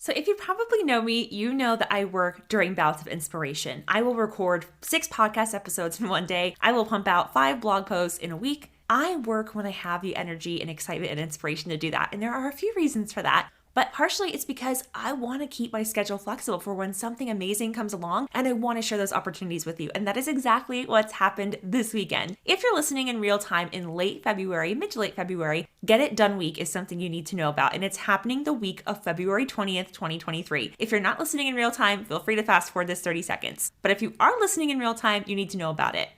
So if you probably know me, you know that I work during bouts of inspiration. I will record 6 podcast episodes in one day. I will pump out 5 blog posts in a week. I work when I have the energy and excitement and inspiration to do that. And there are a few reasons for that. But partially it's because I want to keep my schedule flexible for when something amazing comes along and I want to share those opportunities with you. And that is exactly what's happened this weekend. If you're listening in real time in late February, mid to late February, Get It Done Week is something you need to know about. And it's happening the week of February 20th, 2023. If you're not listening in real time, feel free to fast forward this 30 seconds. But if you are listening in real time, you need to know about it.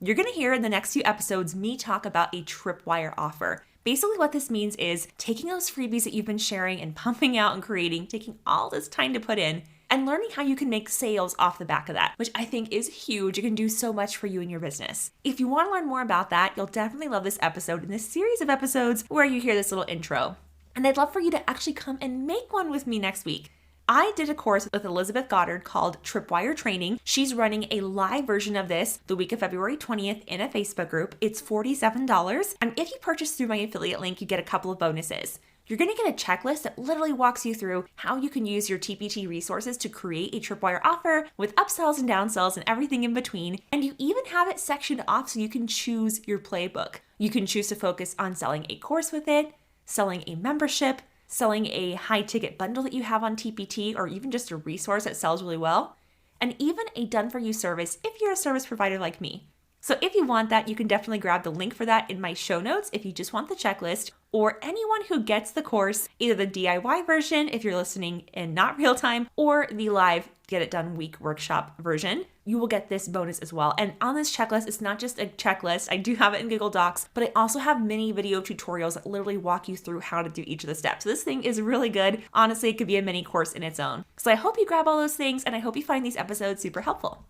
You're going to hear in the next few episodes me talk about a Tripwire offer. Basically what this means is taking those freebies that you've been sharing and pumping out and creating, taking all this time to put in, and learning how you can make sales off the back of that, which I think is huge. It can do so much for you and your business. If you want to learn more about that, you'll definitely love this episode and this series of episodes where you hear this little intro. And I'd love for you to actually come and make one with me next week. I did a course with Elizabeth Goddard called Tripwire Training. She's running a live version of this the week of February 20th in a Facebook group. It's $47. And if you purchase through my affiliate link, you get a couple of bonuses. You're going to get a checklist that literally walks you through how you can use your TPT resources to create a Tripwire offer with upsells and downsells and everything in between. And you even have it sectioned off so you can choose your playbook. You can choose to focus on selling a course with it, selling a membership, selling a high ticket bundle that you have on TPT, or even just a resource that sells really well, and even a done for you service if you're a service provider like me. So if you want that, you can definitely grab the link for that in my show notes if you just want the checklist, or anyone who gets the course, either the DIY version if you're listening in not real time, or the live Get It Done Week workshop version, you will get this bonus as well. And on this checklist, it's not just a checklist. I do have it in Google Docs, but I also have mini video tutorials that literally walk you through how to do each of the steps. So this thing is really good. Honestly, it could be a mini course in its own. So I hope you grab all those things, and I hope you find these episodes super helpful.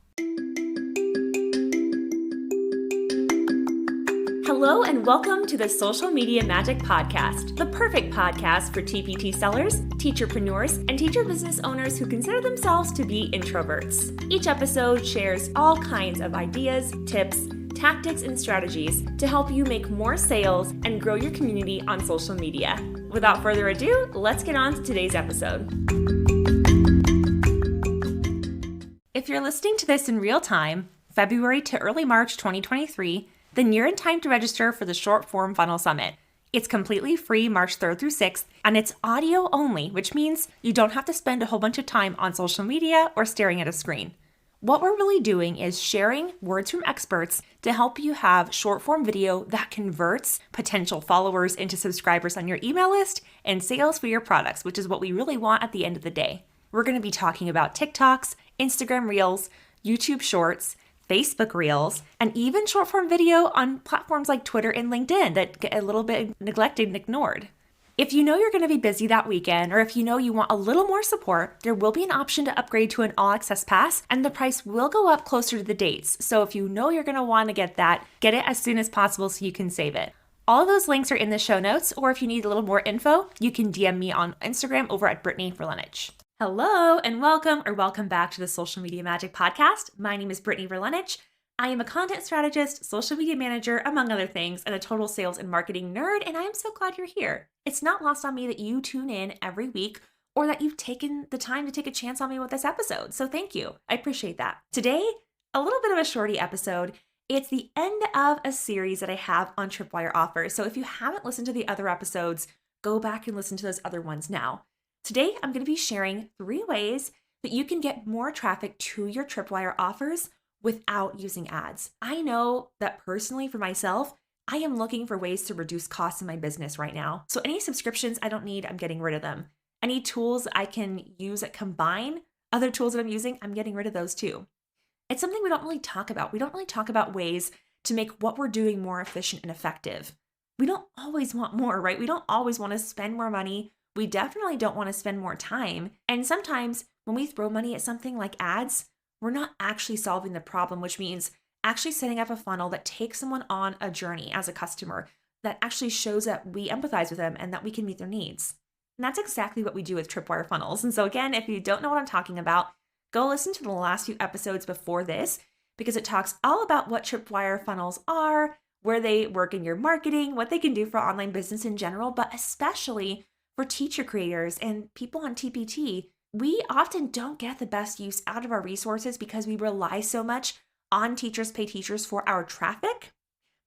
Hello and welcome to the Social Media Magic Podcast, the perfect podcast for TPT sellers, teacherpreneurs, and teacher business owners who consider themselves to be introverts. Each episode shares all kinds of ideas, tips, tactics, and strategies to help you make more sales and grow your community on social media. Without further ado, let's get on to today's episode. If you're listening to this in real time, February to early March 2023, then you're in time to register for the Short Form Funnel Summit. It's completely free March 3rd through 6th, and it's audio only, which means you don't have to spend a whole bunch of time on social media or staring at a screen. What we're really doing is sharing words from experts to help you have short form video that converts potential followers into subscribers on your email list and sales for your products, which is what we really want at the end of the day. We're going to be talking about TikToks, Instagram Reels, YouTube Shorts, Facebook Reels, and even short form video on platforms like Twitter and LinkedIn that get a little bit neglected and ignored. If you know you're going to be busy that weekend, or if you know you want a little more support, there will be an option to upgrade to an all access pass, and the price will go up closer to the dates. So if you know you're going to want to get that, get it as soon as possible so you can save it. All of those links are in the show notes, or if you need a little more info, you can DM me on Instagram over at Brittany Verlenich. Hello and welcome back to the Social Media Magic Podcast. My name is Brittany Verlenich. I am a content strategist, social media manager, among other things, and a total sales and marketing nerd, and I am so glad you're here. It's not lost on me that you tune in every week or that you've taken the time to take a chance on me with this episode, so thank you. I appreciate that. Today, a little bit of a shorty episode. It's the end of a series that I have on Tripwire offers, so if you haven't listened to the other episodes, go back and listen to those other ones now. Today, I'm going to be sharing 3 ways that you can get more traffic to your Tripwire offers without using ads. I know that personally for myself, I am looking for ways to reduce costs in my business right now. So any subscriptions I don't need, I'm getting rid of them. Any tools I can use that combine other tools that I'm using, I'm getting rid of those too. It's something we don't really talk about. We don't really talk about ways to make what we're doing more efficient and effective. We don't always want more, right? We don't always want to spend more money. We definitely don't want to spend more time. And sometimes when we throw money at something like ads, we're not actually solving the problem, which means actually setting up a funnel that takes someone on a journey as a customer that actually shows that we empathize with them and that we can meet their needs. And that's exactly what we do with Tripwire funnels. And so again, if you don't know what I'm talking about, go listen to the last few episodes before this, because it talks all about what Tripwire funnels are, where they work in your marketing, what they can do for online business in general, but especially For teacher creators and people on TPT, we often don't get the best use out of our resources because we rely so much on Teachers Pay Teachers for our traffic.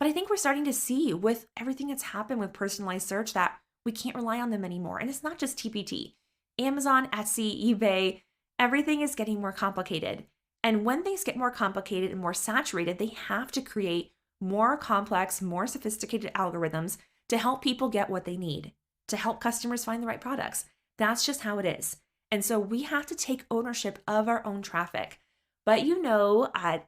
But I think we're starting to see with everything that's happened with personalized search that we can't rely on them anymore. And it's not just TPT. Amazon, Etsy, eBay, everything is getting more complicated. And when things get more complicated and more saturated, they have to create more complex, more sophisticated algorithms to help people get what they need, to help customers find the right products. That's just how it is. And so we have to take ownership of our own traffic. But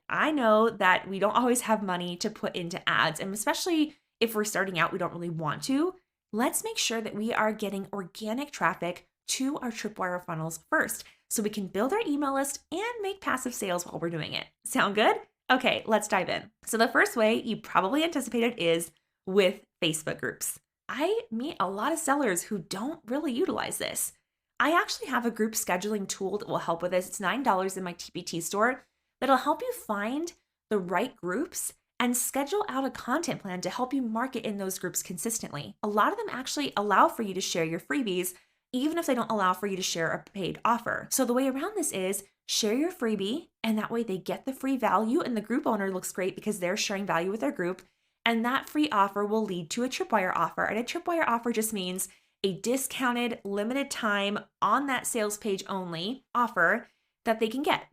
I know that we don't always have money to put into ads. And especially if we're starting out, we don't really want to. Let's make sure that we are getting organic traffic to our Tripwire funnels first so we can build our email list and make passive sales while we're doing it. Sound good? Okay, let's dive in. So the first way you probably anticipated is with Facebook groups. I meet a lot of sellers who don't really utilize this. I actually have a group scheduling tool that will help with this. It's $9 in my TPT store that'll help you find the right groups and schedule out a content plan to help you market in those groups consistently. A lot of them actually allow for you to share your freebies, even if they don't allow for you to share a paid offer. So the way around this is share your freebie, and that way they get the free value, and the group owner looks great because they're sharing value with their group, and that free offer will lead to a Tripwire offer. And a Tripwire offer just means a discounted, limited time on that sales page only offer that they can get.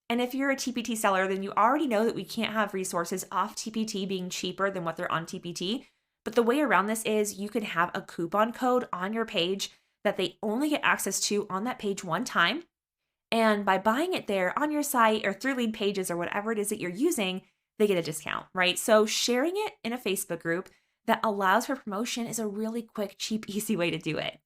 And if you're a TPT seller, then you already know that we can't have resources off TPT being cheaper than what they're on TPT. But the way around this is you can have a coupon code on your page that they only get access to on that page one time. And by buying it there on your site or through Lead Pages or whatever it is that you're using, they get a discount, right? So sharing it in a Facebook group that allows for promotion is a really quick, cheap, easy way to do it.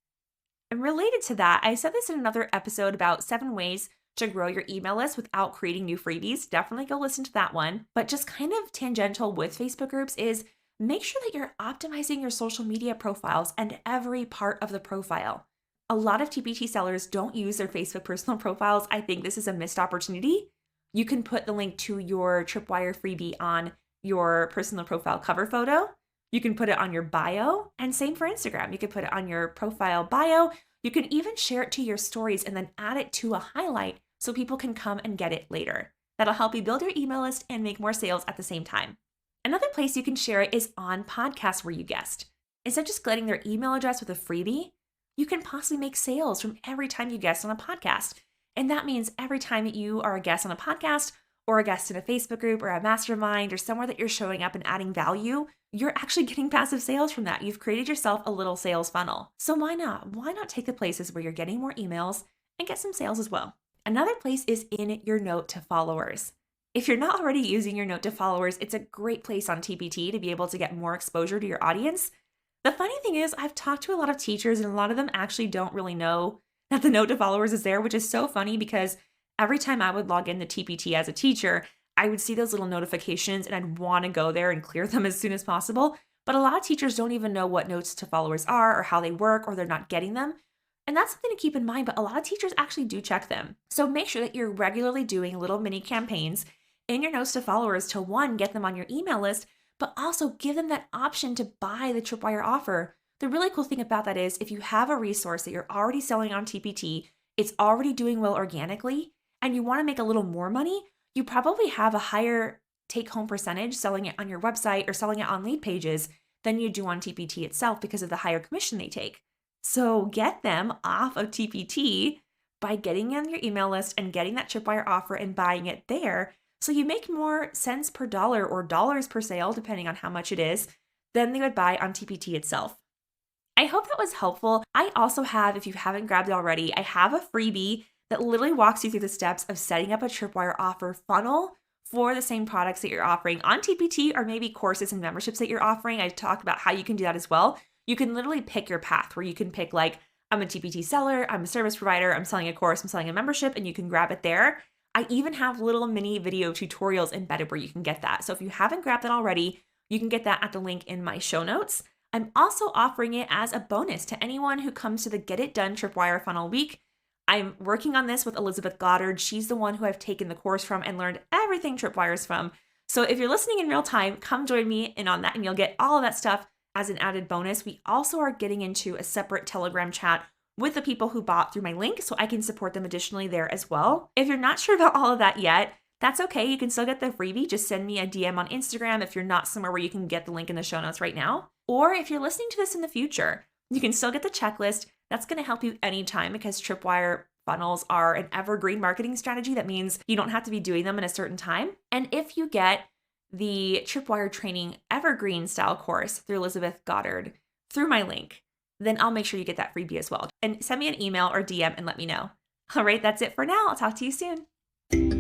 And related to that, I said this in another episode about 7 ways to grow your email list without creating new freebies. Definitely go listen to that one. But just kind of tangential with Facebook groups is make sure that you're optimizing your social media profiles and every part of the profile. A lot of TPT sellers don't use their Facebook personal profiles. I think this is a missed opportunity. You can put the link to your Tripwire freebie on your personal profile cover photo. You can put it on your bio, and same for Instagram. You can put it on your profile bio. You can even share it to your stories and then add it to a highlight so people can come and get it later. That'll help you build your email list and make more sales at the same time. Another place you can share it is on podcasts where you guest. Instead of just getting their email address with a freebie, you can possibly make sales from every time you guest on a podcast. And that means every time that you are a guest on a podcast or a guest in a Facebook group or a mastermind or somewhere that you're showing up and adding value, you're actually getting passive sales from that. You've created yourself a little sales funnel. So why not? Why not take the places where you're getting more emails and get some sales as well? Another place is in your note to followers. If you're not already using your note to followers, it's a great place on TPT to be able to get more exposure to your audience. The funny thing is, I've talked to a lot of teachers and a lot of them actually don't really know that the note to followers is there, which is so funny because every time I would log into TPT as a teacher, I would see those little notifications and I'd want to go there and clear them as soon as possible. But a lot of teachers don't even know what notes to followers are or how they work, or they're not getting them. And that's something to keep in mind, but a lot of teachers actually do check them. So make sure that you're regularly doing little mini campaigns in your notes to followers to, one, get them on your email list, but also give them that option to buy the Tripwire offer. The really cool thing about that is if you have a resource that you're already selling on TPT, it's already doing well organically, and you want to make a little more money, you probably have a higher take-home percentage selling it on your website or selling it on Lead Pages than you do on TPT itself because of the higher commission they take. So get them off of TPT by getting on your email list and getting that Tripwire offer and buying it there. So you make more cents per dollar or dollars per sale, depending on how much it is, than they would buy on TPT itself. I hope that was helpful. I also have, if you haven't grabbed it already, I have a freebie that literally walks you through the steps of setting up a Tripwire offer funnel for the same products that you're offering on TPT, or maybe courses and memberships that you're offering. I talked about how you can do that as well. You can literally pick your path where you can pick, like, I'm a TPT seller, I'm a service provider, I'm selling a course, I'm selling a membership, and you can grab it there. I even have little mini video tutorials embedded where you can get that. So if you haven't grabbed that already, you can get that at the link in my show notes. I'm also offering it as a bonus to anyone who comes to the Get It Done Tripwire Funnel Week. I'm working on this with Elizabeth Goddard. She's the one who I've taken the course from and learned everything Tripwires from. So if you're listening in real time, come join me in on that and you'll get all of that stuff as an added bonus, we also are getting into a separate Telegram chat with the people who bought through my link, so I can support them additionally there as well. If you're not sure about all of that yet, that's okay. You can still get the freebie. Just send me a DM on Instagram if you're not somewhere where you can get the link in the show notes right now. Or if you're listening to this in the future, you can still get the checklist. That's going to help you anytime because Tripwire funnels are an evergreen marketing strategy. That means you don't have to be doing them in a certain time. And if you get the Tripwire Training Evergreen Style course through Elizabeth Goddard through my link, then I'll make sure you get that freebie as well. And send me an email or DM and let me know. All right, that's it for now. I'll talk to you soon.